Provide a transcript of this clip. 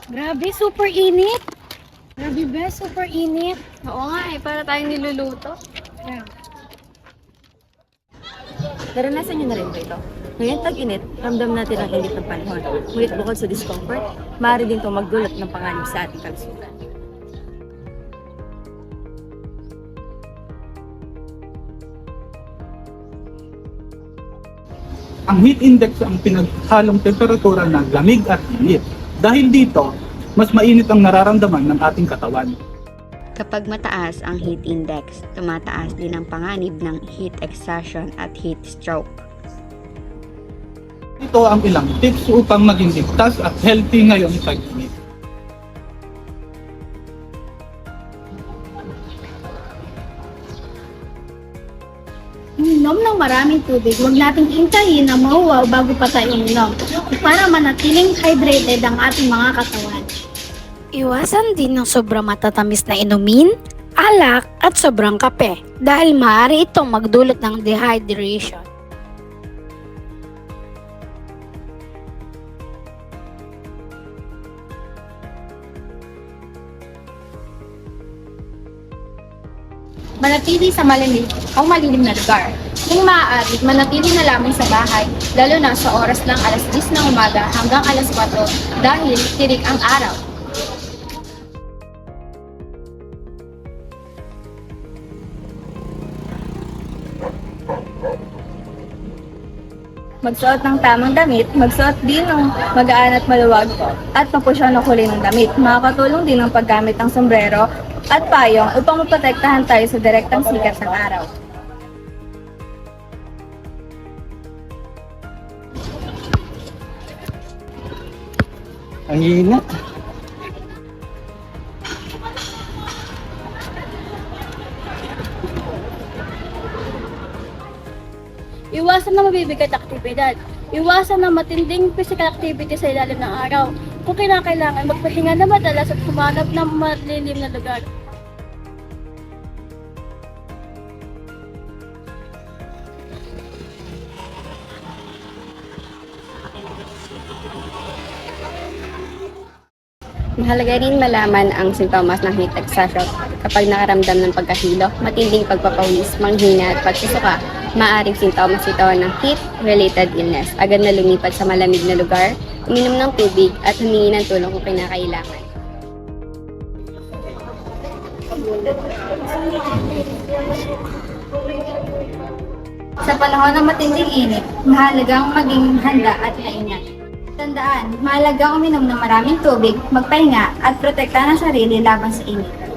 Grabe, super init. Grabe ba, super init. Oo nga para tayong niluluto. Yeah. Naranasan niyo na rin ba ito? Ngayon tag-init, ramdam natin ang init ng panahon. Ngunit bukod sa discomfort, maaari din itong magdulot ng panganib sa ating kalusugan. Ang heat index ang pinaghalong temperatura ng lamig at init. Dahil dito, mas mainit ang nararamdaman ng ating katawan. Kapag mataas ang heat index, tumataas din ang panganib ng heat exhaustion at heat stroke. Ito ang ilang tips upang maging ligtas at healthy ngayong tag-init. Uminom ng maraming tubig. Huwag nating hintayin na mahuwaw bago pa tayo uminom para manatiling hydrated ang ating mga katawan. Iwasan din ng sobrang matatamis na inumin, alak at sobrang kape dahil maaari itong magdulot ng dehydration. Manatili sa malamig o malilim na lugar. Kung maaari, manatili na lamang sa bahay, lalo na sa oras ng alas 10 ng umaga hanggang alas 4 dahil tirik ang araw. Magsuot ng tamang damit, magsuot din ng magaan at maluwag at mapusyon na kulay ng damit. Makakatulong din ang paggamit ng sombrero at payong upang maprotektahan tayo sa direktang sikat ng araw. Ang init. Iwasan na mabibigat aktibidad. Iwasan na matinding physical activity sa ilalim ng araw. Kung kinakailangan, magpahinga na madalas at humanap ng malilim na lugar. Mahalaga rin malaman ang sintomas ng heat exhaustion kapag nakaramdam ng pagkahilo, matinding pagpapawis, manghina at pagsusuka. Maaring sintomas ito ng heat-related illness. Agad na lumipat sa malamig na lugar, uminom ng tubig at humingi ng tulong kung kinakailangan. Sa panahon ng matinding init, mahalagang maging handa at maingat. Tandaan, mahalagang uminom ng maraming tubig, magpahinga at protektahan ang sarili laban sa init.